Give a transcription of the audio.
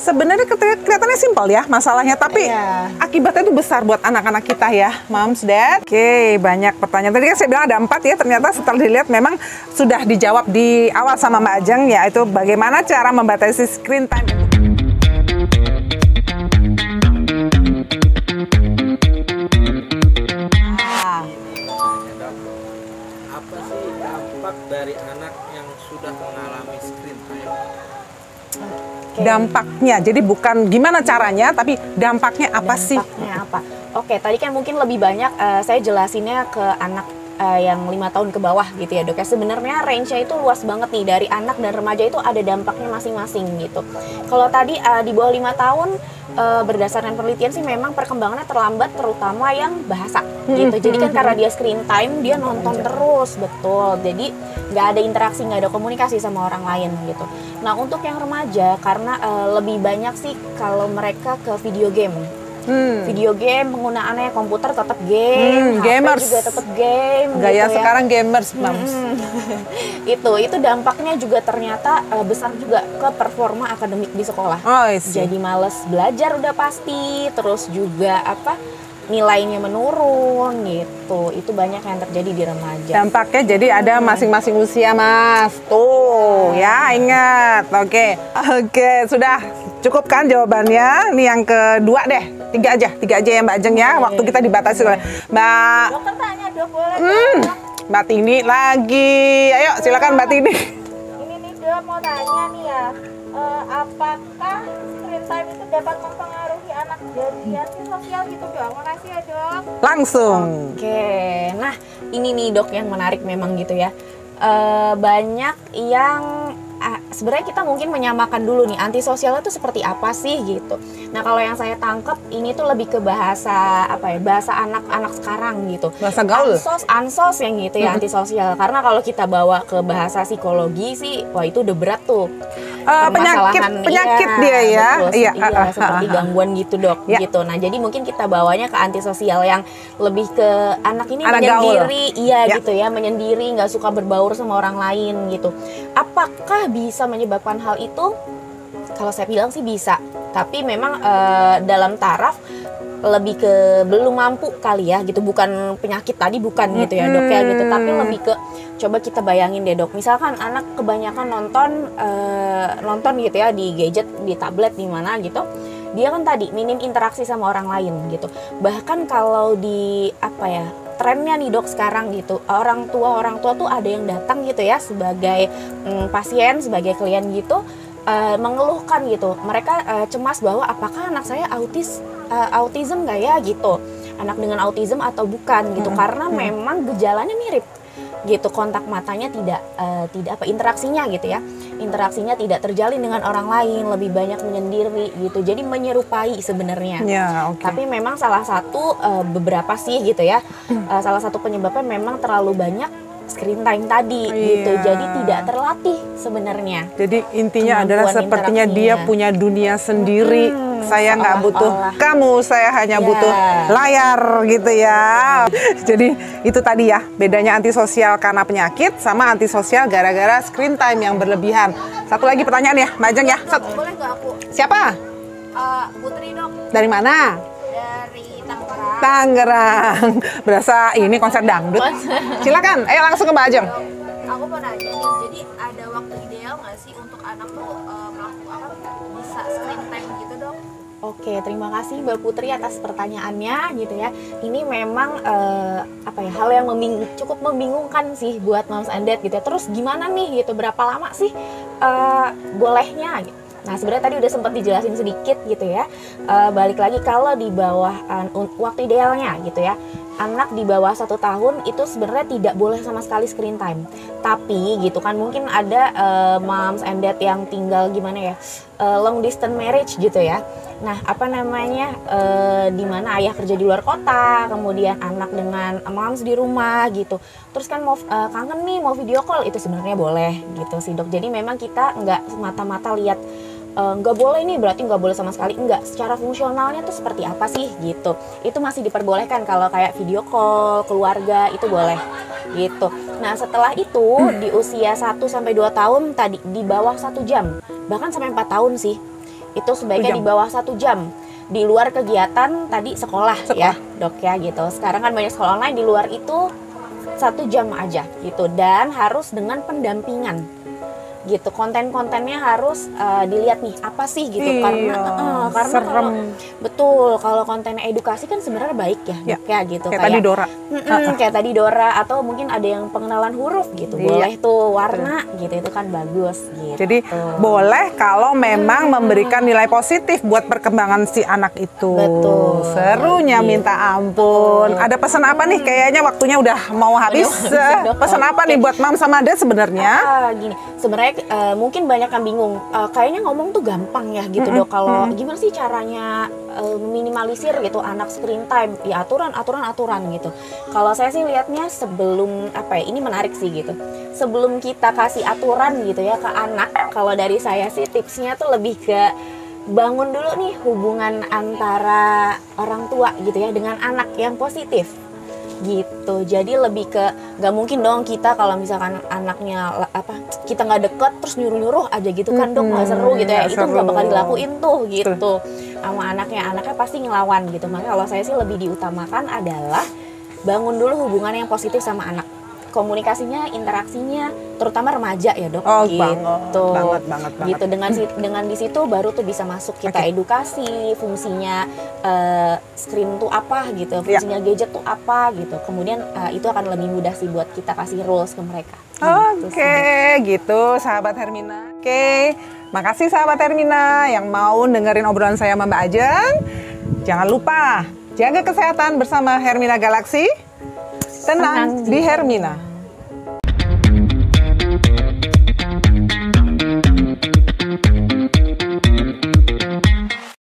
sebenarnya kelihatannya simpel ya masalahnya, tapi akibatnya itu besar buat anak-anak kita ya, Moms, Dad. Oke, banyak pertanyaan. Tadi kan saya bilang ada 4 ya, ternyata setelah dilihat memang sudah dijawab di awal sama Mbak Ajeng, yaitu bagaimana cara membatasi screen time. Apa sih dampak dari anak yang sudah mengalami screen time? Dampaknya, jadi bukan gimana caranya, tapi dampaknya apa sih? Dampaknya apa? Oke, tadi kan mungkin lebih banyak saya jelasinnya ke anak yang 5 tahun ke bawah gitu ya dok ya. Sebenarnya range-nya itu luas banget nih, dari anak dan remaja itu ada dampaknya masing-masing gitu. Kalau tadi di bawah 5 tahun berdasarkan penelitian sih memang perkembangannya terlambat, terutama yang bahasa gitu. Jadi kan karena dia screen time, dia nonton terus, betul. Jadi nggak ada interaksi, nggak ada komunikasi sama orang lain gitu. Nah untuk yang remaja, karena lebih banyak sih kalau mereka ke video game. Video game, penggunaannya komputer tetap game, HP gamers juga tetap game. Gaya gitu sekarang ya. gamers, Moms. Itu dampaknya juga ternyata besar juga ke performa akademik di sekolah. Jadi males belajar udah pasti, terus juga nilainya menurun gitu. Itu banyak yang terjadi di remaja. Dampaknya jadi ada masing-masing usia, Mas. Tuh, ya ingat. Oke, sudah cukup kan jawabannya? Ini yang kedua deh. 3 aja ya Mbak Ajeng ya. Waktu kita dibatasi oleh Mbak. Dokter tanya, dok boleh? Mbak Tini lagi. Ayo silakan Mbak Tini. Ini nih dok, mau tanya nih ya. Apakah screen time itu dapat mempengaruhi anak dari sosial gitu dok? Makasih ya dok. Langsung. Oke, nah ini nih dok yang menarik memang gitu ya. Banyak yang sebenarnya kita mungkin menyamakan dulu nih antisosial itu seperti apa sih gitu. Nah kalau yang saya tangkap ini tuh lebih ke bahasa bahasa anak-anak sekarang gitu. Bahasa gaul. Ansos yang gitu ya antisosial. Karena kalau kita bawa ke bahasa psikologi sih, wah itu udah berat tuh. Penyakit dia ya. Betul, seperti gangguan gitu dok. Gitu. Nah jadi mungkin kita bawanya ke antisosial yang lebih ke anak ini menyendiri, gitu ya, menyendiri, nggak suka berbaur sama orang lain gitu. Apakah bisa menyebabkan hal itu? Kalau saya bilang sih bisa, tapi memang dalam taraf lebih ke belum mampu kali ya gitu, bukan penyakit tadi, bukan gitu ya dok ya gitu, tapi lebih ke coba kita bayangin deh dok, misalkan anak kebanyakan nonton gitu ya di gadget, di tablet, di mana gitu, dia kan tadi minim interaksi sama orang lain gitu. Bahkan kalau di trennya nih dok sekarang gitu, orang tua tuh ada yang datang gitu ya sebagai pasien, sebagai klien gitu, mengeluhkan gitu, mereka cemas bahwa apakah anak saya autism nggak ya gitu, anak dengan autism atau bukan gitu, karena memang gejalanya mirip gitu, kontak matanya tidak interaksinya gitu ya, interaksinya tidak terjalin dengan orang lain, lebih banyak menyendiri gitu, jadi menyerupai sebenarnya. Tapi memang salah satu beberapa sih gitu ya, salah satu penyebabnya memang terlalu banyak screen time tadi gitu, jadi tidak terlatih sebenarnya. Jadi intinya adalah sepertinya dia punya dunia sendiri. Saya nggak butuh kamu, saya hanya butuh layar gitu ya. Jadi itu tadi ya, bedanya antisosial karena penyakit sama antisosial gara-gara screen time yang berlebihan. Satu lagi pertanyaan ya, Mbak Ajeng ya. Boleh nggak aku? Siapa? Putri dok. Dari mana? Dari Tangerang. Tangerang. Berasa ini konser dangdut. Silakan, ayo langsung ke Mbak Ajeng. Aku mau nanya nih, jadi ada waktu ideal nggak sih untuk anak tuh melakukan bisa screen time gitu dok? Oke, terima kasih Mbak Putri atas pertanyaannya gitu ya. Ini memang hal yang cukup membingungkan sih buat moms and dad gitu ya. Terus gimana nih gitu, berapa lama sih bolehnya gitu. Nah sebenarnya tadi udah sempat dijelasin sedikit gitu ya. Balik lagi kalau di bawah waktu idealnya gitu ya, anak di bawah 1 tahun itu sebenarnya tidak boleh sama sekali screen time. Tapi gitu kan mungkin ada moms and dad yang tinggal gimana ya, long distance marriage gitu ya. Nah di mana ayah kerja di luar kota, kemudian anak dengan moms di rumah gitu. Terus kan mau kangen nih mau video call, itu sebenarnya boleh gitu sih dok. Jadi memang kita nggak semata-mata lihat nggak boleh nih berarti nggak boleh sama sekali, enggak, secara fungsionalnya tuh seperti apa sih gitu, itu masih diperbolehkan. Kalau kayak video call keluarga itu boleh gitu. Nah setelah itu di usia 1-2 tahun tadi di bawah 1 jam bahkan sampai 4 tahun sih itu sebaiknya 1 jam. di bawah 1 jam di luar kegiatan tadi sekolah ya dok ya gitu. Sekarang kan banyak sekolah online, di luar itu 1 jam aja gitu, dan harus dengan pendampingan gitu. Konten-kontennya harus dilihat nih apa sih gitu. Karena serem. kalau, betul, kalau konten edukasi kan sebenarnya baik ya dok ya gitu, kayak tadi Dora. kayak tadi Dora, atau mungkin ada yang pengenalan huruf gitu, boleh tuh, warna gitu, itu kan bagus gitu. Jadi boleh kalau memang memberikan nilai positif buat perkembangan si anak itu. Betul. Serunya minta ampun. Ada pesan apa nih? Kayaknya waktunya udah mau habis. Pesan apa nih buat mam sama dad sebenarnya? Gini, sebenarnya mungkin banyak yang bingung. Kayaknya ngomong tuh gampang ya gitu dok. Kalau gimana sih caranya minimalisir gitu anak screen time? Ya aturan gitu. Kalau saya sih lihatnya sebelum ini menarik sih gitu. Sebelum kita kasih aturan gitu ya ke anak, kalau dari saya sih tipsnya tuh lebih ke bangun dulu nih hubungan antara orang tua gitu ya dengan anak yang positif gitu. Jadi lebih ke, nggak mungkin dong kita kalau misalkan anaknya kita nggak deket terus nyuruh aja gitu kan dok, nggak seru gitu ya. Itu nggak bakal dilakuin tuh gitu sama anaknya pasti ngelawan gitu. Makanya kalau saya sih lebih diutamakan adalah bangun dulu hubungan yang positif sama anak, komunikasinya, interaksinya, terutama remaja ya dok, gitu. Banget. Gitu, dengan di situ baru tuh bisa masuk kita edukasi fungsinya screen tuh apa gitu, fungsinya gadget tuh apa gitu. Kemudian itu akan lebih mudah sih buat kita kasih rules ke mereka. Gitu sahabat Hermina. Makasih sahabat Hermina yang mau dengerin obrolan saya sama Mbak Ajeng. Jangan lupa jaga kesehatan bersama Hermina Galaxy. Tenang di Hermina.